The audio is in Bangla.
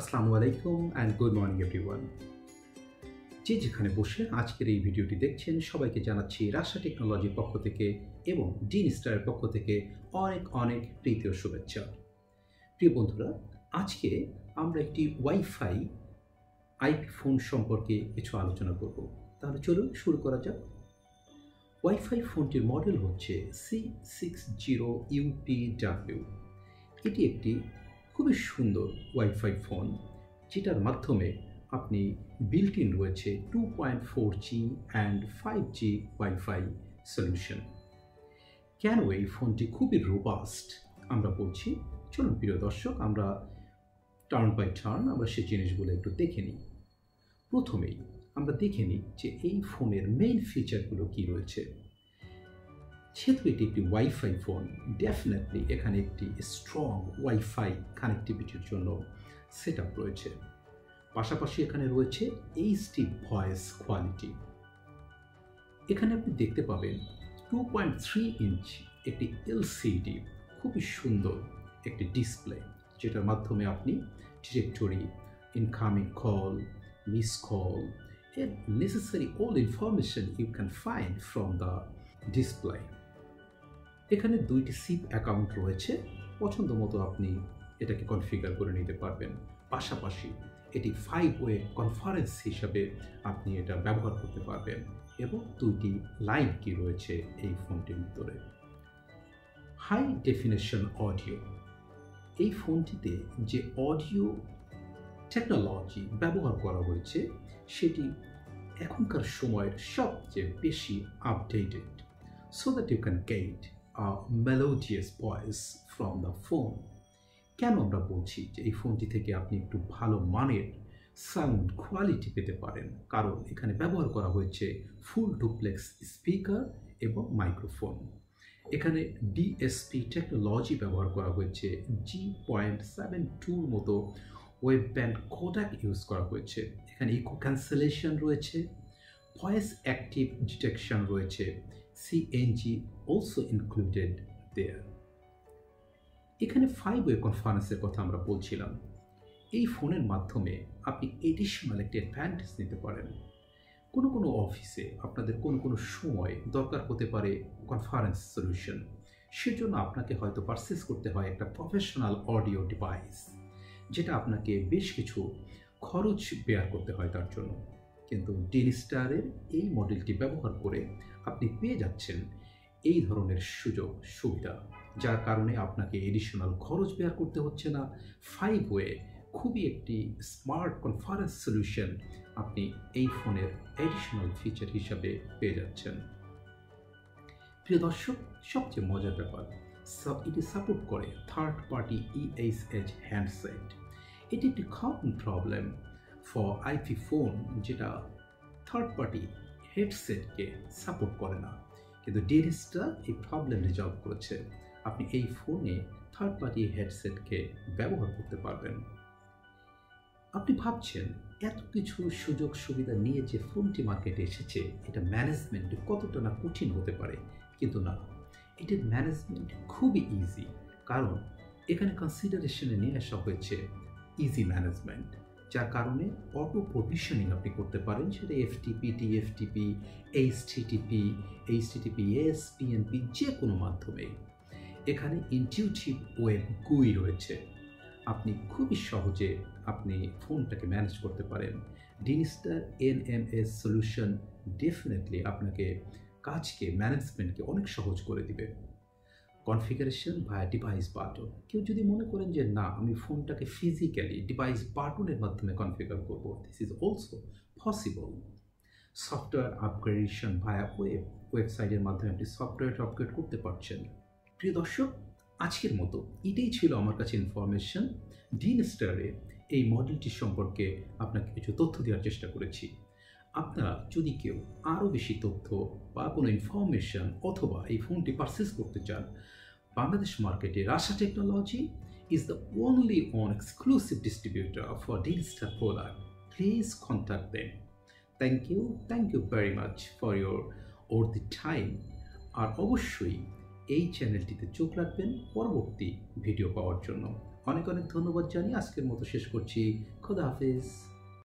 আসসালামু আলাইকুম অ্যান্ড গুড মর্নিং এভরিওয়ান। যে যেখানে বসে আজকের এই ভিডিওটি দেখছেন সবাইকে জানাচ্ছি রাশা টেকনোলজির পক্ষ থেকে এবং ডিন স্টারের পক্ষ থেকে অনেক অনেক প্রীতি ও শুভেচ্ছা। প্রিয় বন্ধুরা, আজকে আমরা একটি ওয়াইফাই আইপি ফোন সম্পর্কে কিছু আলোচনা করব। তাহলে চলুন শুরু করা যাক। ওয়াইফাই ফোনটির মডেল হচ্ছে C60UPW। এটি একটি খুবই সুন্দর ওয়াইফাই ফোন, যেটার মাধ্যমে আপনি বিল্ট ইন রয়েছে 2.4G and 5G wifi solution. কেন এই ফোনটি খুবই রোবাস্ট আমরা বলছি, চলুন প্রিয় দর্শক আমরা টার্ন বাই টার্ন আমরা সেই জিনিসগুলো একটু দেখে নিই। প্রথমেই আমরা দেখে নিই যে এই ফোনের মেইন ফিচারগুলো কী রয়েছে। যেহেতু এটি একটি ওয়াইফাই ফোন, ডেফিনেটলি এখানে একটি স্ট্রং ওয়াইফাই কানেক্টিভিটির জন্য সেট আপ রয়েছে। পাশাপাশি এখানে রয়েছে HD ভয়েস কোয়ালিটি। এখানে আপনি দেখতে পাবেন 2.3 ইঞ্চ একটি LCD খুবই সুন্দর একটি ডিসপ্লে, যেটার মাধ্যমে আপনি directory, incoming call, miss call and necessary all information you can find from the display. এখানে দুইটি সিপ অ্যাকাউন্ট রয়েছে, পছন্দ মতো আপনি এটাকে কনফিগার করে নিতে পারবেন। পাশাপাশি এটি 5-ওয়ে কনফারেন্স হিসাবে আপনি এটা ব্যবহার করতে পারবেন এবং দুইটি লাইন কি রয়েছে এই ফোনটির ভিতরে। হাই ডেফিনেশন অডিও, এই ফোনটিতে যে অডিও টেকনোলজি ব্যবহার করা হয়েছে সেটি এখনকার সময়ের সবচেয়ে বেশি updated, so that you can get a melodious voice from the phone. কেন আমরা বলছি যে এই ফোনটি থেকে আপনি একটু ভালো মানের সাউন্ড কোয়ালিটি পেতে পারেন? কারণ এখানে ব্যবহার করা হয়েছে ফুল ডুপ্লেক্স স্পিকার এবং মাইক্রোফোন। এখানে DSP টেকনোলজি ব্যবহার করা হয়েছে, G.72 মতো ওয়েব ব্যান্ড কোডাক ইউজ করা হয়েছে। এখানে ইকো ক্যান্সেলেশন রয়েছে, ভয়েস অ্যাক্টিভ ডিটেকশন রয়েছে, CNG also included there. এখানে 5-ওয়ে কনফারেন্সের কথা আমরা বলছিলাম। এই ফোনের মাধ্যমে আপনি এডিশনাল একটি অ্যাডভান্টেজ নিতে পারেন। কোনো অফিসে আপনাদের কোনো সময় দরকার হতে পারে কনফারেন্স সলিউশন, সেজন্য আপনাকে হয়তো পারচেস করতে হয় একটা প্রফেশনাল অডিও ডিভাইস, যেটা আপনাকে বেশ কিছু খরচ বেয়ার করতে হয় তার জন্য। কিন্তু ডিন স্টারের এই মডেলটি ব্যবহার করে আপনি পেয়ে যাচ্ছেন এই ধরনের সুযোগ সুবিধা, যার কারণে আপনাকে এডিশনাল খরচ বেয়ার করতে হচ্ছে না। 5-ওয়ে খুবই একটি স্মার্ট কনফারেন্স সলিউশন আপনি এই ফোনের এডিশনাল ফিচার হিসাবে পেয়ে যাচ্ছেন। প্রিয় দর্শক, সবচেয়ে মজার ব্যাপার, এটি সাপোর্ট করে থার্ড পার্টি ESH হ্যান্ডসেট। এটি একটি common problem for IP phone, যেটা থার্ড পার্টি হেডসেটকে সাপোর্ট করে না, কিন্তু ডিন স্টার এই প্রবলেম রিজলভ করেছে। আপনি এই ফোনে থার্ড পার্টি হেডসেটকে ব্যবহার করতে পারবেন। আপনি ভাবছেন এত কিছু সুযোগ সুবিধা নিয়ে যে ফোনটি মার্কেটে এসেছে, এটা ম্যানেজমেন্ট কতটা না কঠিন হতে পারে, কিন্তু না, এটির ম্যানেজমেন্ট খুবই ইজি। কারণ এখানে কনসিডারেশনে নিয়ে আসা হয়েছে ইজি ম্যানেজমেন্ট, যার কারণে অটো প্রভিশনিং আপনি করতে পারেন, সেটা FTP, TFTP, HTTPS, PNP যে কোনো মাধ্যমে। এখানে ইনটিউটিভ ওয়েব GUI রয়েছে, আপনি খুবই সহজে আপনি ফোনটাকে ম্যানেজ করতে পারেন। Dean star NMS solution definitely আপনাকে কাজকে, ম্যানেজমেন্টকে অনেক সহজ করে দিবে। কনফিগারেশন ভায়া ডিভাইস বাটন, কেউ যদি মনে করেন যে না, আমি ফোনটাকে ফিজিক্যালি ডিভাইস বাটনের মাধ্যমে কনফিগার করব, this is also possible. Software upgradation via ওয়েবসাইটের মাধ্যমে আপনি সফটওয়্যার আপগ্রেড করতে পারছেন। প্রিয় দর্শক, আজকের মতো এটাই ছিল আমার কাছে ইনফরমেশন। ডিন স্টারের এই মডেলটি সম্পর্কে আপনাকে কিছু তথ্য দেওয়ার চেষ্টা করেছি। আপনারা যদি কেউ আরও বেশি তথ্য বা কোনো ইনফরমেশন অথবা এই ফোনটি পারচেস করতে চান, বাংলাদেশ মার্কেটে Rasha technology is the only one exclusive distributor for Dinstar product. Please contact them. Thank you very much for your the time. আর অবশ্যই এই চ্যানেলটিতে চোখ রাখবেন পরবর্তী ভিডিও পাওয়ার জন্য। অনেক অনেক ধন্যবাদ জানিয়ে আজকের মতো শেষ করছি। খোদা হাফেজ।